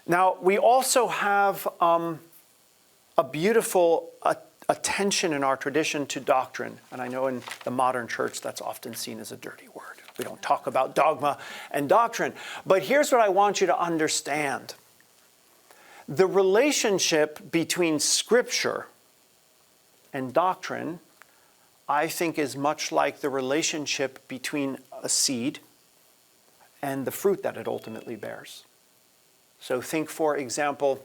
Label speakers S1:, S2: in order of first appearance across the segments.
S1: Now, we also have a beautiful attention in our tradition to doctrine. And I know in the modern church that's often seen as a dirty word. We don't talk about dogma and doctrine. But here's what I want you to understand. The relationship between Scripture and doctrine, I think, is much like the relationship between a seed and the fruit that it ultimately bears. So think, for example,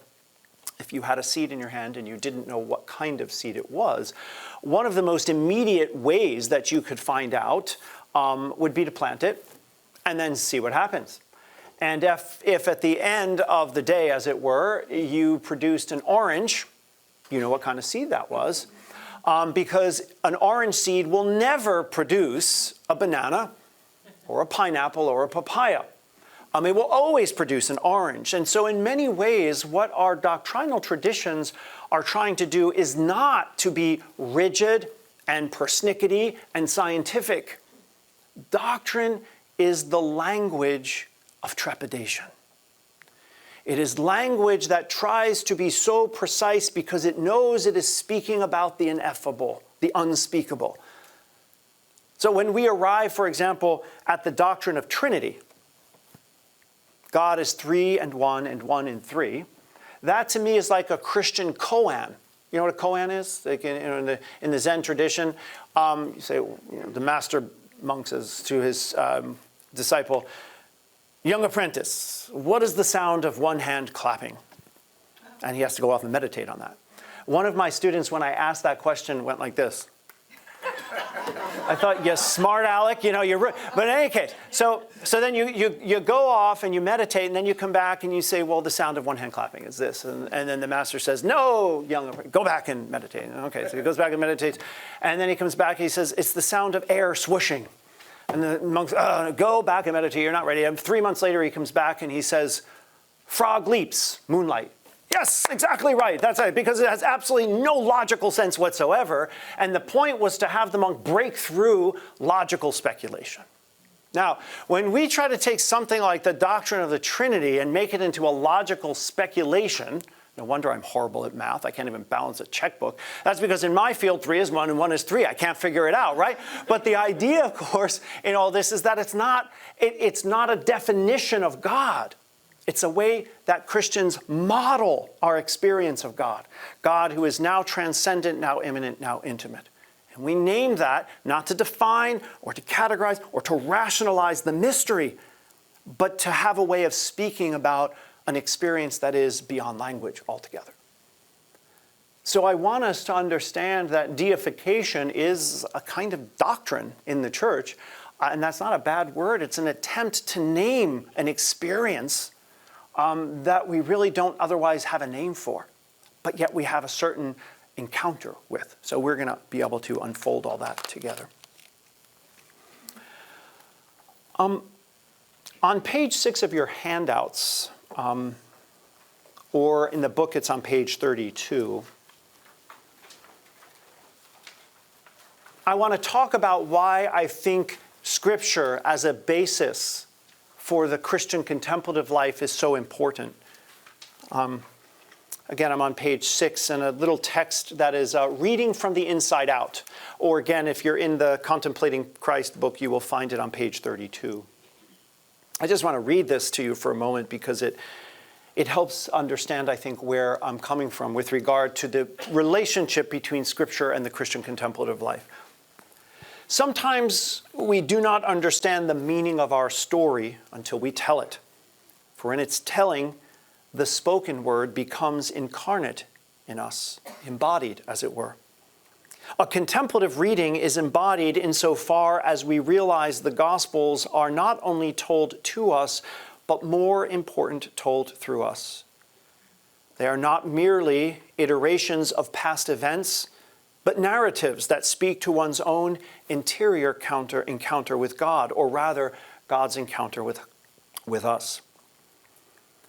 S1: if you had a seed in your hand and you didn't know what kind of seed it was, one of the most immediate ways that you could find out would be to plant it and then see what happens. And if at the end of the day, as it were, you produced an orange, you know what kind of seed that was, because an orange seed will never produce a banana or a pineapple or a papaya. It will always produce an orange. And so in many ways, what our doctrinal traditions are trying to do is not to be rigid and persnickety and scientific. Doctrine is the language of trepidation. It is language that tries to be so precise because it knows it is speaking about the ineffable, the unspeakable. So when we arrive, for example, at the doctrine of Trinity, God is 3 and 1 and 1 and 3. That to me is like a Christian koan. You know what a koan is? Like in the Zen tradition, you say, the master monk says to his disciple, "Young apprentice, what is the sound of one hand clapping?" And he has to go off and meditate on that. One of my students, when I asked that question, went like this. I thought, you smart aleck, you're... But in any case, so then you go off and you meditate, and then you come back and you say, well, the sound of one hand clapping is this. And then the master says, no, go back and meditate. Okay, so he goes back and meditates. And then he comes back and he says, it's the sound of air swishing. And the monks, go back and meditate, you're not ready. And 3 months later, he comes back and he says, frog leaps, moonlight. Yes, exactly right. That's right, because it has absolutely no logical sense whatsoever. And the point was to have the monk break through logical speculation. Now, when we try to take something like the doctrine of the Trinity and make it into a logical speculation, no wonder I'm horrible at math. I can't even balance a checkbook. That's because in my field, 3 is 1 and 1 is 3. I can't figure it out, right? But the idea, of course, in all this is that it's not a definition of God. It's a way that Christians model our experience of God. God who is now transcendent, now immanent, now intimate. And we name that not to define or to categorize or to rationalize the mystery, but to have a way of speaking about an experience that is beyond language altogether. So I want us to understand that deification is a kind of doctrine in the church, and that's not a bad word. It's an attempt to name an experience that we really don't otherwise have a name for, but yet we have a certain encounter with. So we're going to be able to unfold all that together. On page 6 of your handouts, or in the book it's on page 32, I want to talk about why I think Scripture as a basis for the Christian contemplative life is so important. Again, I'm on page 6, and a little text that is reading from the inside out. Or again, if you're in the Contemplating Christ book, you will find it on page 32. I just want to read this to you for a moment because it helps understand, I think, where I'm coming from with regard to the relationship between Scripture and the Christian contemplative life. Sometimes we do not understand the meaning of our story until we tell it. For in its telling, the spoken word becomes incarnate in us, embodied, as it were. A contemplative reading is embodied insofar as we realize the Gospels are not only told to us, but more important, told through us. They are not merely iterations of past events, but narratives that speak to one's own interior encounter with God, or rather, God's encounter with us.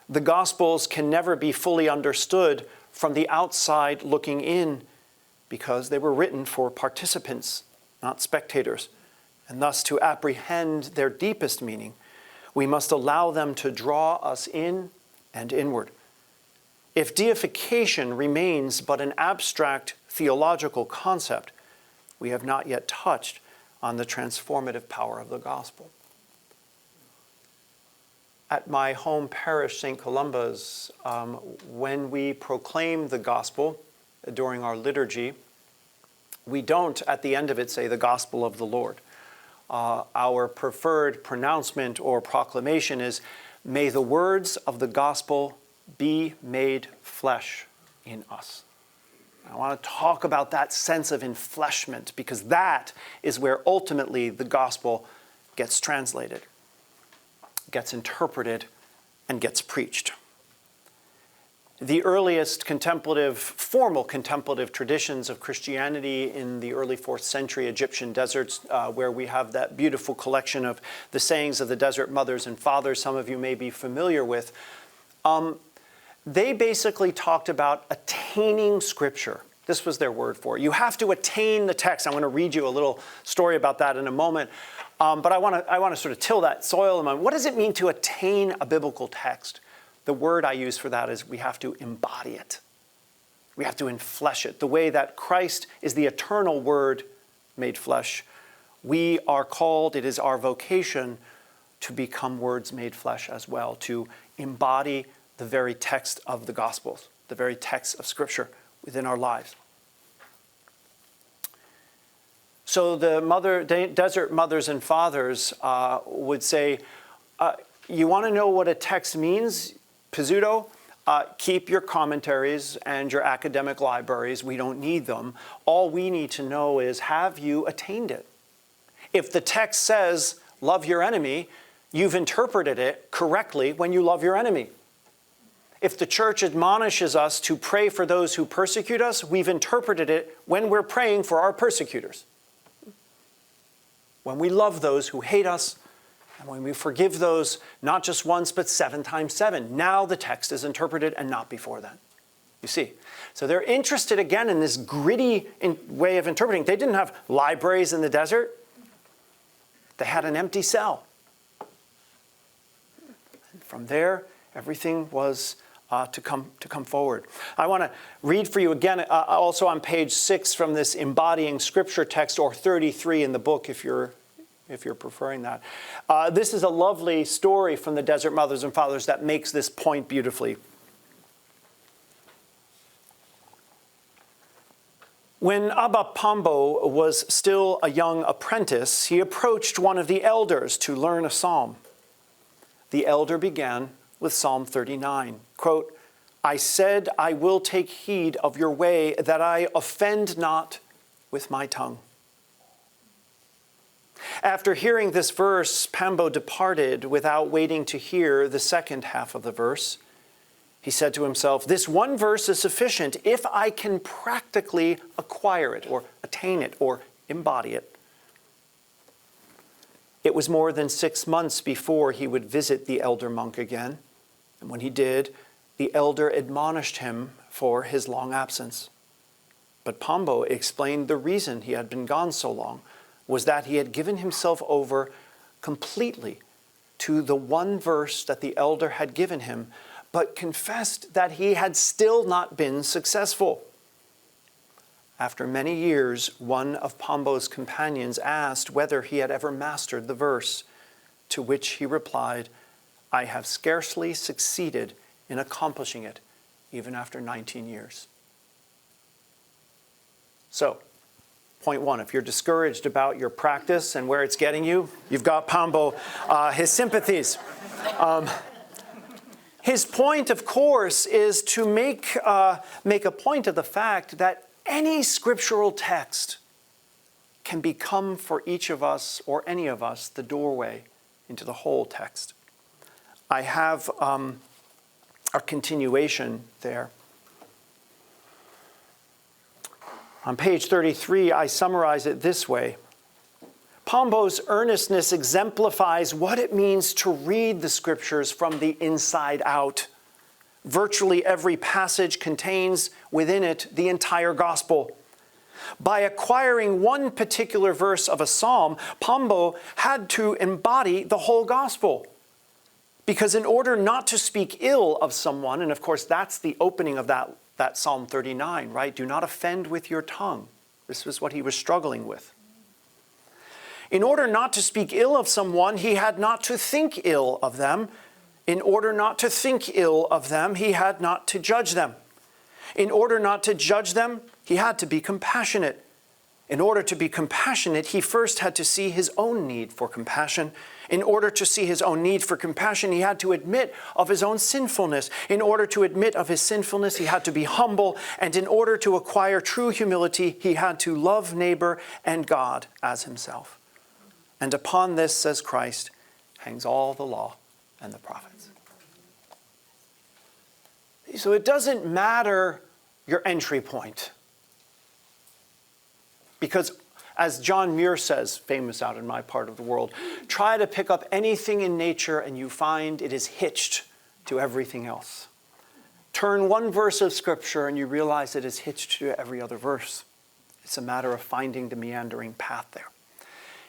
S1: The Gospels can never be fully understood from the outside looking in, because they were written for participants, not spectators. And thus, to apprehend their deepest meaning, we must allow them to draw us in and inward, If deification remains but an abstract theological concept, we have not yet touched on the transformative power of the gospel. At my home parish, St. Columba's, when we proclaim the gospel during our liturgy, we don't, at the end of it, say the gospel of the Lord. Our preferred pronouncement or proclamation is, may the words of the gospel be made flesh in us. I want to talk about that sense of enfleshment, because that is where ultimately the gospel gets translated, gets interpreted, and gets preached. The earliest formal contemplative traditions of Christianity in the early 4th century Egyptian deserts, where we have that beautiful collection of the sayings of the desert mothers and fathers, some of you may be familiar with, they basically talked about attaining Scripture. This was their word for it. You have to attain the text. I'm going to read you a little story about that in a moment. But I want to sort of till that soil a moment. What does it mean to attain a biblical text? The word I use for that is we have to embody it. We have to enflesh it. The way that Christ is the eternal Word made flesh, we are called, it is our vocation to become words made flesh as well, to embody the very text of the Gospels, the very text of Scripture within our lives. So the desert mothers and fathers would say, you want to know what a text means? Pizzuto, keep your commentaries and your academic libraries. We don't need them. All we need to know is, have you attained it? If the text says, love your enemy, you've interpreted it correctly when you love your enemy. If the church admonishes us to pray for those who persecute us, we've interpreted it when we're praying for our persecutors. When we love those who hate us, and when we forgive those, not just once, but 7 times 7. Now the text is interpreted and not before then. You see? So they're interested again in this gritty way of interpreting. They didn't have libraries in the desert. They had an empty cell. And from there, everything was to come forward. I want to read for you again, also on page 6 from this Embodying Scripture text, or 33 in the book if you're preferring that. This is a lovely story from the Desert Mothers and Fathers that makes this point beautifully. When Abba Pombo was still a young apprentice, he approached one of the elders to learn a psalm. The elder began with Psalm 39. Quote, I said, I will take heed of your way, that I offend not with my tongue. After hearing this verse, Pombo departed without waiting to hear the second half of the verse. He said to himself, this one verse is sufficient if I can practically acquire it, or attain it, or embody it. It was more than 6 months before he would visit the elder monk again. And when he did, the elder admonished him for his long absence. But Pombo explained the reason he had been gone so long was that he had given himself over completely to the one verse that the elder had given him, but confessed that he had still not been successful. After many years, one of Pombo's companions asked whether he had ever mastered the verse, to which he replied, I have scarcely succeeded in accomplishing it, even after 19 years. So, point 1, if you're discouraged about your practice and where it's getting you, you've got Pombo, his sympathies. His point, of course, is to make a point of the fact that any scriptural text can become for each of us, or any of us, the doorway into the whole text. I have a continuation there. On page 33, I summarize it this way. Pombo's earnestness exemplifies what it means to read the Scriptures from the inside out. Virtually every passage contains within it the entire gospel. By acquiring one particular verse of a psalm, Pombo had to embody the whole gospel. Because in order not to speak ill of someone, and of course that's the opening of that Psalm 39, right? Do not offend with your tongue. This was what he was struggling with. In order not to speak ill of someone, he had not to think ill of them. In order not to think ill of them, he had not to judge them. In order not to judge them, he had to be compassionate. In order to be compassionate, he first had to see his own need for compassion. In order to see his own need for compassion, he had to admit of his own sinfulness. In order to admit of his sinfulness, he had to be humble. And in order to acquire true humility, he had to love neighbor and God as himself. And upon this, says Christ, hangs all the law and the prophets. So it doesn't matter your entry point. Because as John Muir says, famous out in my part of the world, try to pick up anything in nature and you find it is hitched to everything else. Turn one verse of Scripture and you realize it is hitched to every other verse. It's a matter of finding the meandering path there.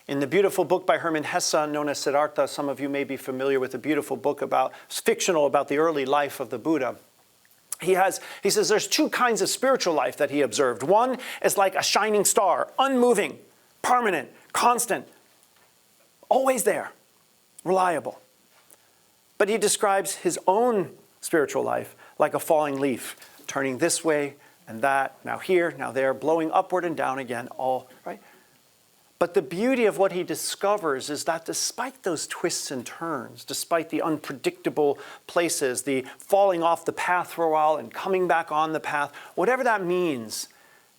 S1: In the beautiful book by Hermann Hesse known as Siddhartha, some of you may be familiar with a beautiful book fictional about the early life of the Buddha. He says there's two kinds of spiritual life that he observed. One is like a shining star, unmoving, permanent, constant, always there, reliable. But he describes his own spiritual life like a falling leaf, turning this way and that, now here, now there, blowing upward and down again, all right. But the beauty of what he discovers is that despite those twists and turns, despite the unpredictable places, the falling off the path for a while and coming back on the path, whatever that means,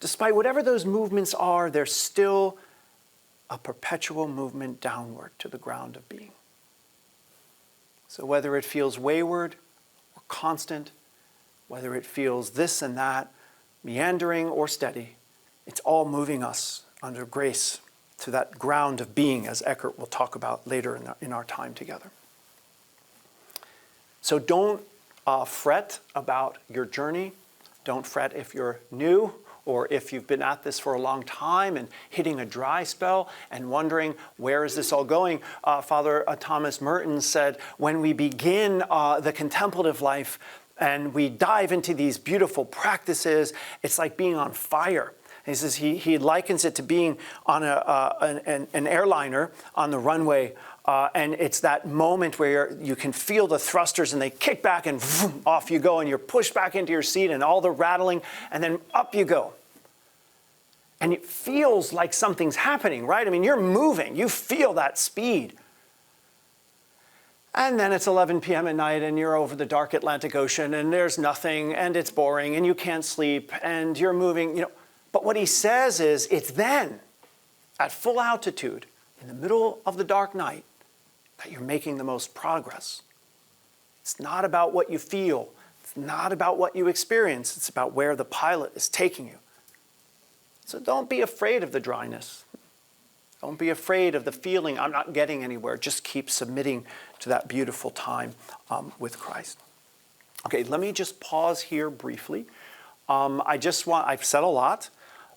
S1: despite whatever those movements are, there's still a perpetual movement downward to the ground of being. So whether it feels wayward or constant, whether it feels this and that, meandering or steady, it's all moving us under grace to that ground of being, as Eckhart will talk about later in our time together. So don't fret about your journey. Don't fret if you're new or if you've been at this for a long time and hitting a dry spell and wondering, where is this all going? Father Thomas Merton said, when we begin the contemplative life and we dive into these beautiful practices, it's like being on fire. He says he likens it to being on an airliner on the runway, and it's that moment where you can feel the thrusters and they kick back and vroom, off you go, and you're pushed back into your seat and all the rattling, and then up you go. And it feels like something's happening, right? I mean, you're moving. You feel that speed. And then it's 11 p.m. at night and you're over the dark Atlantic Ocean and there's nothing and it's boring and you can't sleep and you're moving, But what he says is, it's then, at full altitude, in the middle of the dark night, that you're making the most progress. It's not about what you feel. It's not about what you experience. It's about where the pilot is taking you. So don't be afraid of the dryness. Don't be afraid of the feeling, I'm not getting anywhere. Just keep submitting to that beautiful time with Christ. Okay, let me just pause here briefly. I've said a lot.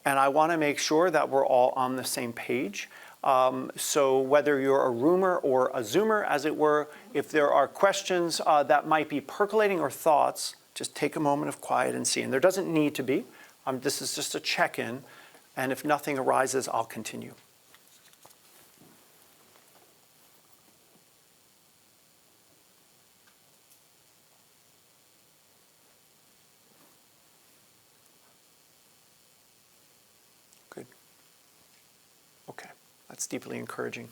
S1: And I want to make sure that we're all on the same page. So whether you're a roomer or a zoomer, as it were, if there are questions that might be percolating or thoughts, just take a moment of quiet and see. And there doesn't need to be. This is just a check-in. And if nothing arises, I'll continue. Okay, that's deeply encouraging.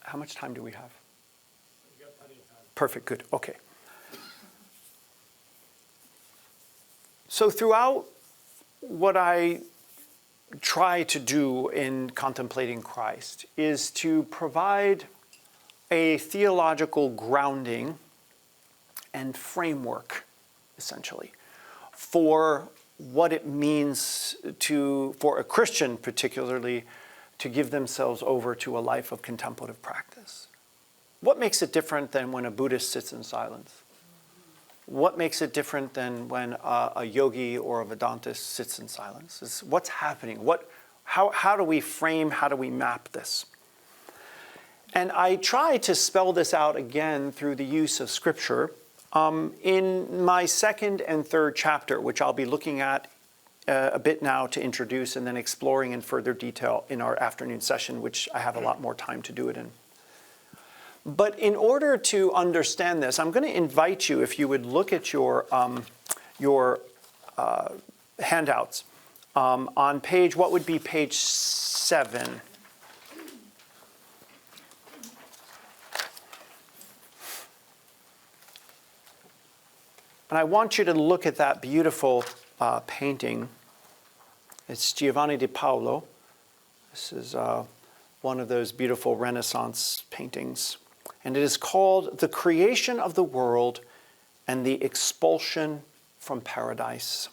S1: How much time do we have?
S2: We've got plenty of time.
S1: Perfect, good, okay. So throughout what I try to do in contemplating Christ is to provide a theological grounding and framework, essentially, for what it means for a Christian particularly, to give themselves over to a life of contemplative practice. What makes it different than when a Buddhist sits in silence? What makes it different than when a yogi or a Vedantist sits in silence? It's what's happening? How do we frame, how do we map this? And I try to spell this out again through the use of Scripture in my second and third chapter, which I'll be looking at a bit now to introduce and then exploring in further detail in our afternoon session, which I have a lot more time to do it in. But in order to understand this, I'm going to invite you, if you would look at your handouts on page, what would be page 7. And I want you to look at that beautiful painting. It's Giovanni di Paolo. This is one of those beautiful Renaissance paintings. And it is called The Creation of the World and the Expulsion from Paradise.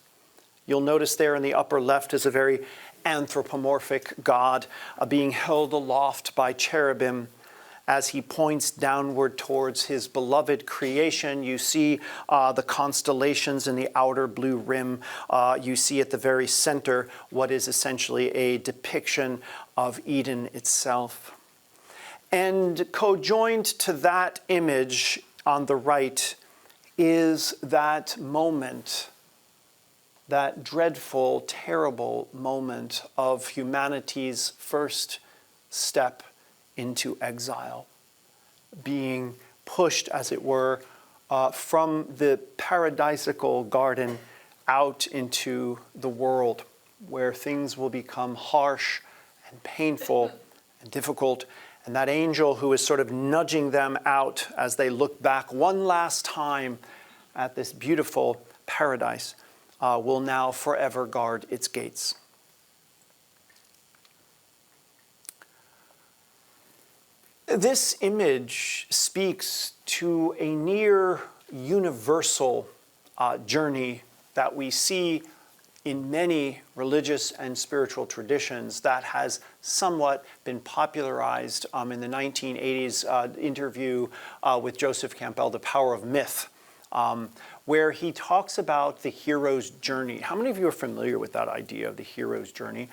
S1: You'll notice there in the upper left is a very anthropomorphic God being held aloft by cherubim. As he points downward towards his beloved creation, you see the constellations in the outer blue rim. You see at the very center what is essentially a depiction of Eden itself. And co-joined to that image on the right is that moment, that dreadful, terrible moment of humanity's first step into exile, being pushed, as it were, from the paradisical garden out into the world, where things will become harsh and painful and difficult. And that angel who is sort of nudging them out as they look back one last time at this beautiful paradise will now forever guard its gates. This image speaks to a near universal journey that we see in many religious and spiritual traditions that has somewhat been popularized in the 1980s interview with Joseph Campbell, The Power of Myth, where he talks about the hero's journey. How many of you are familiar with that idea of the hero's journey?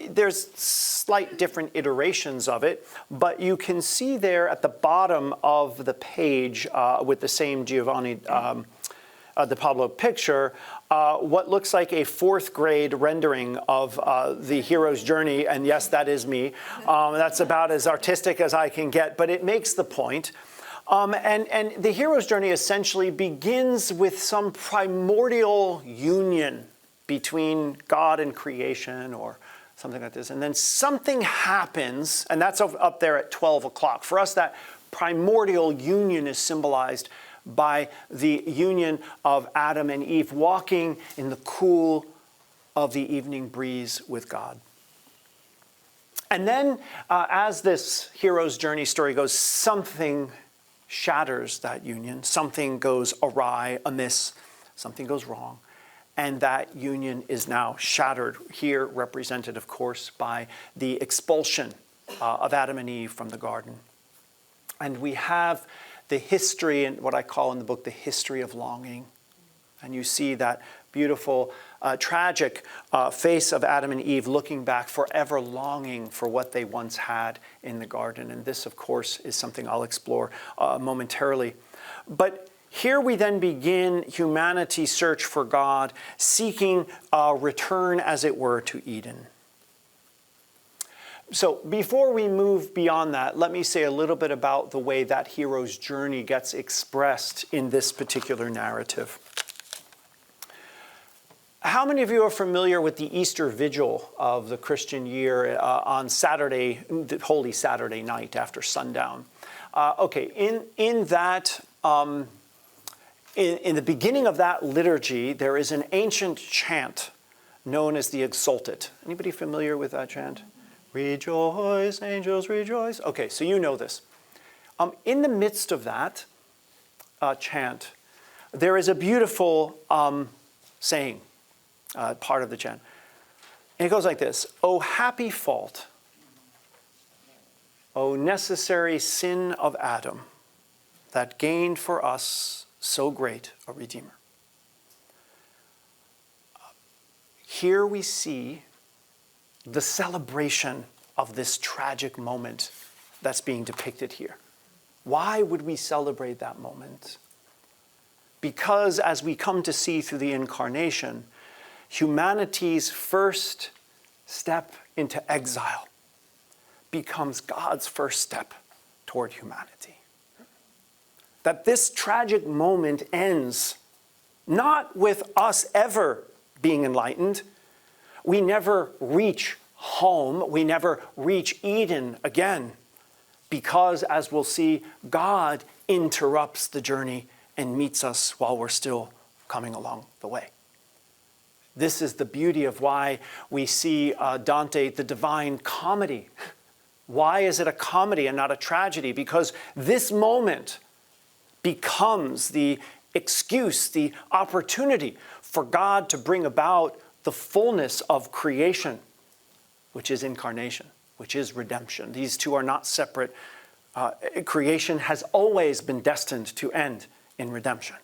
S1: There's slight different iterations of it, but you can see there at the bottom of the page with the same Giovanni di Paolo picture, what looks like a 4th grade rendering of the hero's journey. And yes, that is me. That's about as artistic as I can get, but it makes the point. And the hero's journey essentially begins with some primordial union between God and creation or something like this. And then something happens, and that's up there at 12 o'clock. For us, that primordial union is symbolized by the union of Adam and Eve walking in the cool of the evening breeze with God. And then as this hero's journey story goes, something shatters that union. Something goes awry, amiss. Something goes wrong. And that union is now shattered, here represented, of course, by the expulsion of Adam and Eve from the garden. And we have the history, and what I call in the book, the history of longing. And you see that beautiful, tragic face of Adam and Eve looking back, forever longing for what they once had in the garden. And this, of course, is something I'll explore momentarily. But here we then begin humanity's search for God, seeking a return, as it were, to Eden. So before we move beyond that, let me say a little bit about the way that hero's journey gets expressed in this particular narrative. How many of you are familiar with the Easter Vigil of the Christian year on Saturday, Holy Saturday night after sundown? Okay, in that, in the beginning of that liturgy, there is an ancient chant known as the Exultet. Anybody familiar with that chant? Rejoice, angels, rejoice. Okay, so you know this. In the midst of that chant, there is a beautiful saying, part of the chant. And it goes like this: O happy fault, O necessary sin of Adam, that gained for us so great a Redeemer. Here we see the celebration of this tragic moment that's being depicted here. Why would we celebrate that moment? Because as we come to see through the incarnation, humanity's first step into exile becomes God's first step toward humanity. That this tragic moment ends not with us ever being enlightened. We never reach home. We never reach Eden again. Because, as we'll see, God interrupts the journey and meets us while we're still coming along the way. This is the beauty of why we see Dante, the Divine Comedy. Why is it a comedy and not a tragedy? Because this moment becomes the excuse, the opportunity for God to bring about the fullness of creation, which is incarnation, which is redemption. These two are not separate. Creation has always been destined to end in redemption.